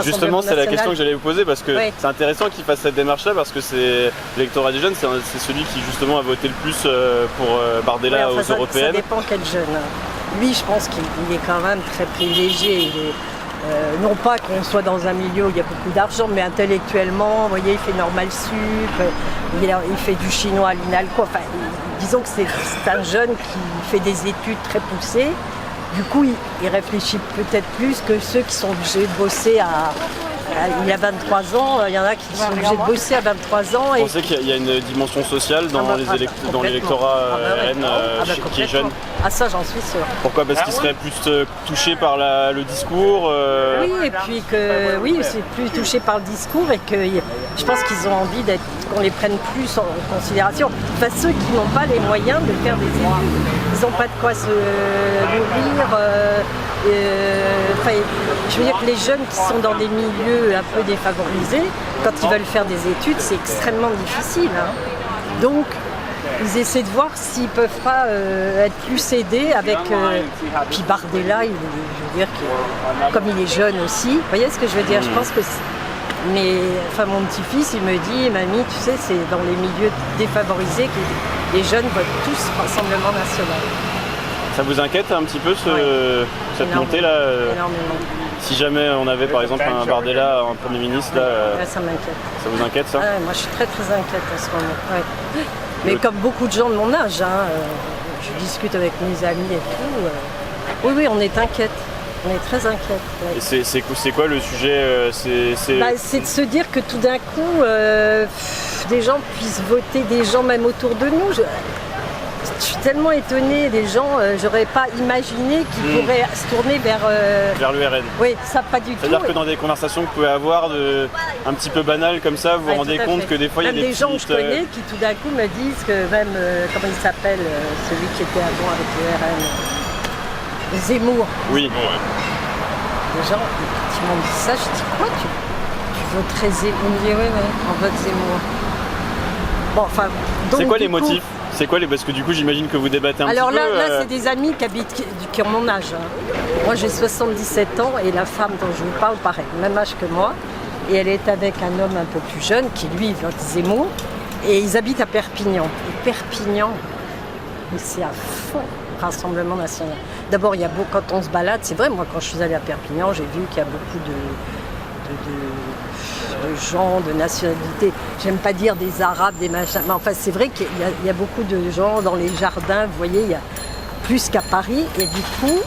Justement, c'est la question que j'allais vous poser parce que Oui. c'est intéressant qu'il fasse cette démarche-là parce que c'est l'électorat des jeunes, c'est celui qui justement a voté le plus pour Bardella Ouais, enfin, aux européennes. Ça dépend quel jeune. Lui, je pense qu'il est quand même très privilégié. Il est, non pas qu'on soit dans un milieu où il y a beaucoup d'argent, mais intellectuellement, vous voyez, il fait normal sup, il fait du chinois à l'INALCO. Enfin, disons que c'est un jeune qui fait des études très poussées. Du coup, il réfléchit peut-être plus que ceux qui sont obligés de bosser il a 23 ans, il y en a qui sont obligés de bosser à 23 ans. Vous pensez qu'il y a une dimension sociale dans l'électorat RN qui est jeune? Ah ça, j'en suis sûre. Pourquoi? Parce qu'il serait plus touché par le discours Oui, et puis c'est plus touché par le discours et que je pense qu'ils ont envie qu'on les prenne plus en considération. Enfin, ceux qui n'ont pas les moyens de faire des études, ils n'ont pas de quoi se nourrir. Je veux dire que les jeunes qui sont dans des milieux un peu défavorisés, quand ils veulent faire des études, c'est extrêmement difficile. Hein. Donc, ils essaient de voir s'ils ne peuvent pas être plus aidés avec... Puis Bardella, je veux dire, comme il est jeune aussi, vous voyez ce que je veux dire? Je pense que... Mais enfin, mon petit-fils, il me dit, mamie, tu sais, c'est dans les milieux défavorisés que les jeunes votent tous Rassemblement National. Ça vous inquiète un petit peu cette montée-là Énormément. Si jamais on avait par exemple un Bardella, un Premier ministre, là, ça m'inquiète. Ça vous inquiète ça? Moi je suis très très inquiète en ce moment. Ouais. Mais comme beaucoup de gens de mon âge, je discute avec mes amis et tout. Oui, on est inquiète. On est très inquiète. Ouais. Et c'est quoi le sujet? C'est de se dire que tout d'un coup, des gens puissent voter, des gens même autour de nous. Je suis tellement étonnée des gens, j'aurais pas imaginé qu'ils pourraient se tourner vers l'URN. Oui, ça pas du tout. C'est-à-dire que dans des conversations que vous pouvez avoir un petit peu banales comme ça, vous vous rendez compte que des fois il y a des gens que je connais qui tout d'un coup me disent que même, comment il s'appelle, celui qui était avant avec l'URN, Zemmour. Oui. Des gens qui m'ont dit ça, je dis quoi, tu voterais Zemmour? Il me dit oui, on vote Zemmour. Bon, enfin, donc, c'est quoi les motifs? C'est quoi parce que du coup j'imagine que vous débattez un petit peu. Alors là c'est des amis qui ont mon âge. Moi j'ai 77 ans et la femme dont je vous parle, pareil, même âge que moi. Et elle est avec un homme un peu plus jeune qui lui vote Zemmour. Et ils habitent à Perpignan. Et Perpignan, c'est à fond Rassemblement National. D'abord, quand on se balade, c'est vrai, moi quand je suis allée à Perpignan, j'ai vu qu'il y a beaucoup de gens de nationalité, j'aime pas dire des Arabes, des machins, mais enfin c'est vrai qu'il y a beaucoup de gens dans les jardins, vous voyez, il y a plus qu'à Paris, et du coup,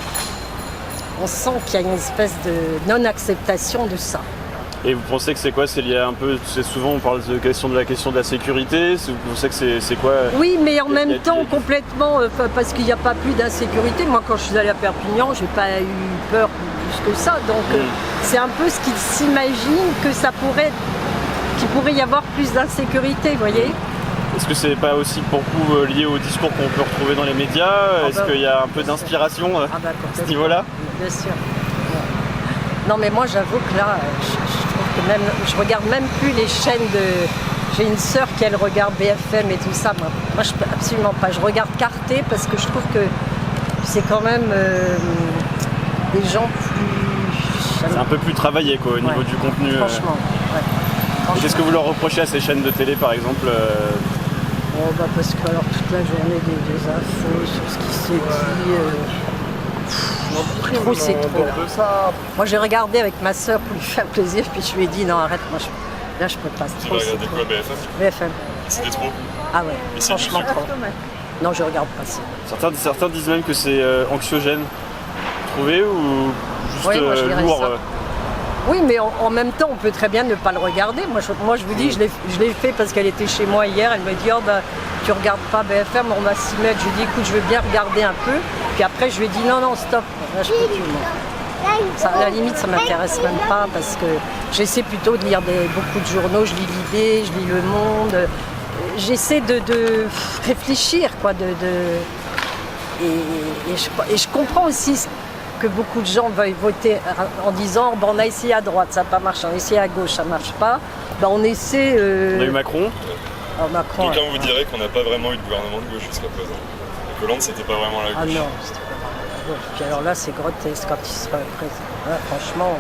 on sent qu'il y a une espèce de non-acceptation de ça. Et vous pensez que c'est quoi? C'est lié un peu, souvent on parle de la question de la sécurité, vous pensez que c'est quoi? Oui, mais en même temps, complètement, parce qu'il n'y a pas plus d'insécurité. Moi, quand je suis allée à Perpignan, j'ai pas eu peur plus que ça, donc c'est un peu ce qu'ils s'imaginent que qu'il pourrait y avoir plus d'insécurité, vous voyez. Est-ce que c'est pas aussi beaucoup lié au discours qu'on peut retrouver dans les médias? Est-ce qu'il y a un peu d'inspiration à ce niveau-là? Bien sûr. Non, mais moi, j'avoue que là, je trouve que je regarde même plus les chaînes de... J'ai une sœur qui, elle, regarde BFM et tout ça. Moi, je peux absolument pas. Je regarde Carté parce que je trouve que c'est quand même des gens plus... C'est un peu plus travaillé, quoi, au niveau du contenu. Franchement, Et qu'est-ce que vous leur reprochez à ces chaînes de télé, par exemple? Parce que alors, toute la journée, des infos sur ce qui s'est dit... Trop, c'est trop. Moi, j'ai regardé avec ma soeur pour lui faire plaisir, puis je lui ai dit non, arrête, moi, là, je peux pas. Tu vas regarder quoi, BFM? BFM. C'était trop? Ah ouais, franchement trop. Non, je regarde pas ça. Certains disent même que c'est anxiogène. Vous trouvez ou juste lourd? Oui, mais en même temps, on peut très bien ne pas le regarder. Moi, je vous dis, je l'ai fait parce qu'elle était chez moi hier. Elle me dit, tu regardes pas BFM, on va s'y mettre. Je lui ai dit, écoute, je veux bien regarder un peu. Puis après, je lui ai dit, non, stop. Là, je peux plus, moi. Ça, à la limite, ça m'intéresse même pas parce que j'essaie plutôt de lire beaucoup de journaux. Je lis l'Idée, je lis Le Monde. J'essaie de réfléchir, quoi. Et je comprends aussi que beaucoup de gens veuillent voter en disant on a essayé à droite, ça n'a pas marché, on a essayé à gauche, ça ne marche pas. On essaie... On a eu Macron. Macron. Donc vous direz qu'on n'a pas vraiment eu de gouvernement de gauche jusqu'à présent. Et Hollande, c'était pas vraiment la gauche. Ah non, c'était pas vraiment la gauche. Puis alors là, c'est grotesque quand il sera président. Là, franchement,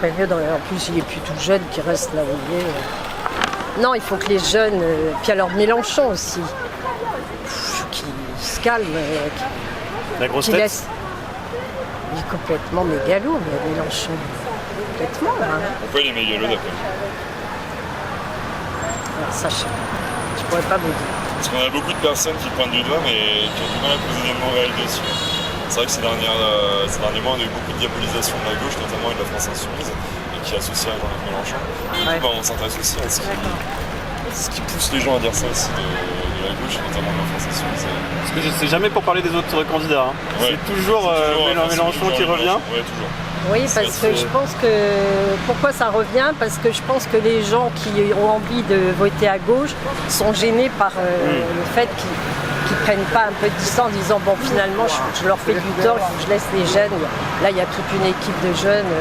ferait mieux. En plus, il est plus tout jeune qui reste là où il est. Non, il faut que les jeunes. Puis alors Mélenchon aussi. Qu'il se calme. La grosse qu'il tête. laisse. Il est complètement mégalo, mais Mélenchon. Complètement, là. Pourquoi il est mégalo d'après? Alors, ça, je pourrais pas vous dire. Parce qu'on a beaucoup de personnes qui pointent du doigt, mais qui ont du mal à poser des mots réels dessus. C'est vrai que ces derniers mois, on a eu beaucoup de diabolisation de la gauche, notamment et de la France Insoumise, et qui associe à Jean-Luc Mélenchon. Et du coup, on s'intéresse aussi à ce qui pousse les gens à dire ça aussi de la gauche, et notamment de la France Insoumise. Parce que c'est jamais pour parler des autres candidats. Hein. Ouais. C'est toujours Mélenchon qui revient. Ouais, toujours. Oui, parce que je pense que... Pourquoi ça revient? Parce que je pense que les gens qui ont envie de voter à gauche sont gênés par le fait qu'ils ne prennent pas un peu de distance en disant bon, finalement, je leur fais du tort, je laisse les jeunes. Là, il y a toute une équipe de jeunes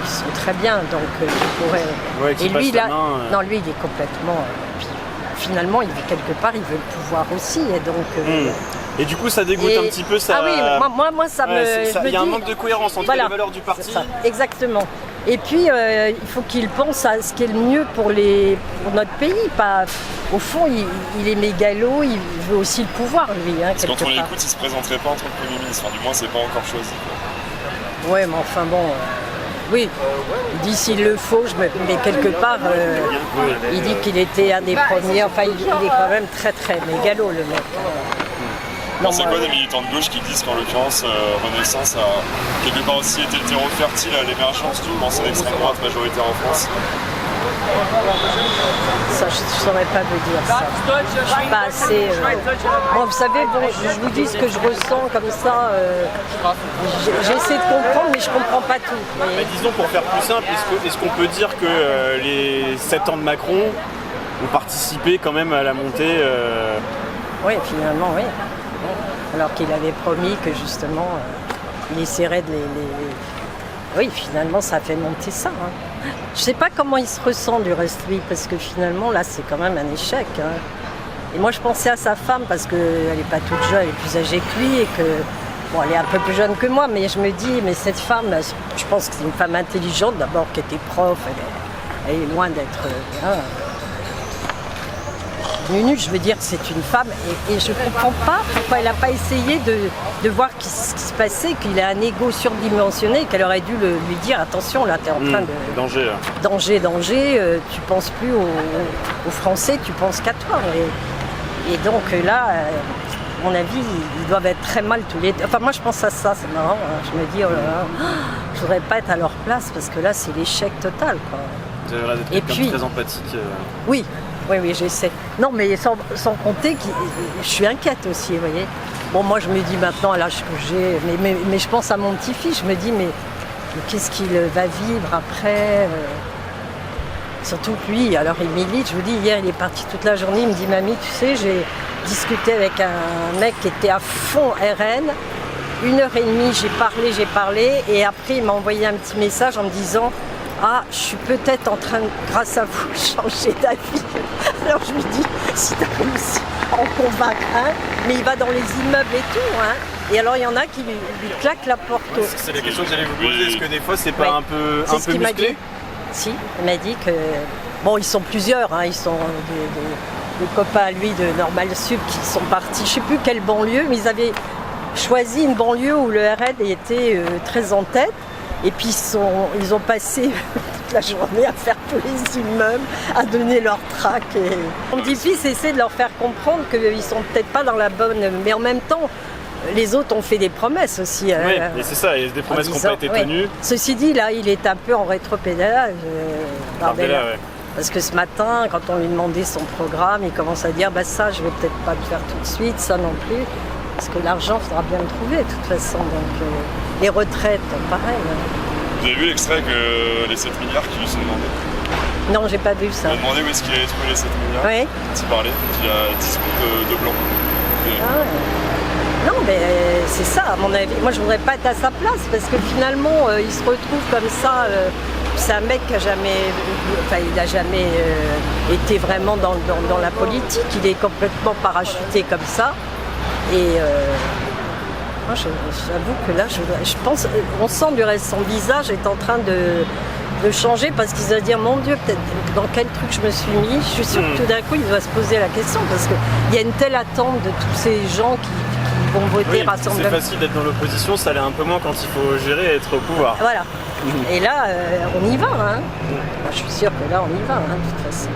qui sont très bien, donc qui pourraient... Ouais, qui Et lui, passent la là, main, non, lui, il est complètement... puis, finalement, il vit quelque part, il veut le pouvoir aussi, et donc... Et du coup, ça dégoûte un petit peu ça. Ah oui, moi ça me. Il y a un manque de cohérence entre les valeurs du parti. Ça, exactement. Et puis, il faut qu'il pense à ce qui est le mieux pour notre pays. Au fond, il est mégalo, il veut aussi le pouvoir, lui. Hein, parce que quand on l'écoute, il ne se présenterait pas en tant que Premier ministre. Enfin, du moins, c'est pas encore choisi. Oui, mais enfin bon. Oui, il dit s'il le faut, mais quelque part, il dit qu'il était un des premiers. Enfin, il est quand même très très mégalo, le mec. Non, c'est quoi des militants de gauche qui disent qu'en l'occurrence Renaissance a quelque part aussi été le terreau fertile à l'émergence d'une pensée d'extrême droite majoritaire en France? Ça, je ne saurais pas vous dire ça. Je suis pas assez... Moi, vous savez, bon, je vous dis ce que je ressens comme ça. J'essaie de comprendre, mais je ne comprends pas tout. Mais disons, pour faire plus simple, est-ce qu'on peut dire que les 7 ans de Macron ont participé quand même à la montée Oui, finalement, oui. Alors qu'il avait promis que justement, il essaierait de les... Oui, finalement, ça a fait monter ça. Hein. Je ne sais pas comment il se ressent du reste, lui, parce que finalement, là, c'est quand même un échec. Hein. Et moi, je pensais à sa femme, parce qu'elle n'est pas toute jeune, elle est plus âgée que lui, et que... Bon, elle est un peu plus jeune que moi, mais je me dis, mais cette femme, je pense que c'est une femme intelligente, d'abord, qui était prof, elle est loin d'être... Nunu, je veux dire, c'est une femme et je ne comprends pas pourquoi elle n'a pas essayé de voir ce qui se passait, qu'il a un ego surdimensionné et qu'elle aurait dû lui dire attention, là, tu es en train de... Danger. Danger, tu penses plus aux Français, tu penses qu'à toi. Et donc là, à mon avis, ils doivent être très mal tous les deux. Enfin, moi, je pense à ça, c'est marrant. Hein. Je me dis, oh là là, je voudrais pas être à leur place parce que là, c'est l'échec total, quoi. Vous avez l'air d'être quelqu'un de très empathique. Oui. Oui, j'essaie. Non, mais sans compter que je suis inquiète aussi, vous voyez. Bon, moi, je me dis maintenant, à l'âge que j'ai, mais je pense à mon petit-fils, je me dis, mais qu'est-ce qu'il va vivre après Surtout que lui, alors il milite, je vous dis, hier, il est parti toute la journée, il me dit, mamie, tu sais, j'ai discuté avec un mec qui était à fond RN, 1h30, j'ai parlé, et après, il m'a envoyé un petit message en me disant, ah, je suis peut-être en train, grâce à vous, changer d'avis. Alors je lui dis, si tu as réussi à en convaincre un, mais il va dans les immeubles et tout, hein. Et alors il y en a qui lui claquent la porte. C'est la question que j'allais vous poser, est-ce que des fois c'est pas un peu musclé? Si, il m'a dit que, bon, ils sont plusieurs, hein, ils sont des copains à lui de Normal Sup qui sont partis, je ne sais plus quelle banlieue, mais ils avaient choisi une banlieue où le RN était très en tête. Et puis ils ont passé toute la journée à faire tous les immeubles, à donner leur trac. Mon petit-fils essaie de leur faire comprendre qu'ils sont peut-être pas dans la bonne... Mais en même temps, les autres ont fait des promesses aussi. Oui, et c'est ça, il y a des promesses qui n'ont pas été tenues. Ceci dit, là, il est un peu en rétropédalage. Barbella, ouais. Parce que ce matin, quand on lui demandait son programme, il commence à dire bah, ça, je vais peut-être pas le faire tout de suite, ça non plus. Parce que l'argent, il faudra bien le trouver de toute façon. Donc, les retraites, pareil. Vous avez vu l'extrait que les 7 milliards qui lui sont demandés? Non, j'ai pas vu ça. Il a demandé où est-ce qu'il allait trouver les 7 milliards. Oui. Il parlait, il y a 10 comptes de blanc. Ah ouais. Non, mais c'est ça, à mon avis. Moi, je voudrais pas être à sa place parce que finalement, il se retrouve comme ça. C'est un mec qui a jamais, il n'a jamais été vraiment dans la politique. Il est complètement parachuté comme ça. Et moi, j'avoue que là, je pense, on sent du reste, son visage est en train de changer parce qu'ils doivent dire mon Dieu, peut-être dans quel truc je me suis mis. Je suis sûre que tout d'un coup, il doit se poser la question parce qu'il y a une telle attente de tous ces gens qui vont voter Rassemblement. C'est facile d'être dans l'opposition, ça l'est un peu moins quand il faut gérer et être au pouvoir. Voilà. Et là, on y va. Hein. Je suis sûre que là, on y va, hein, de toute façon.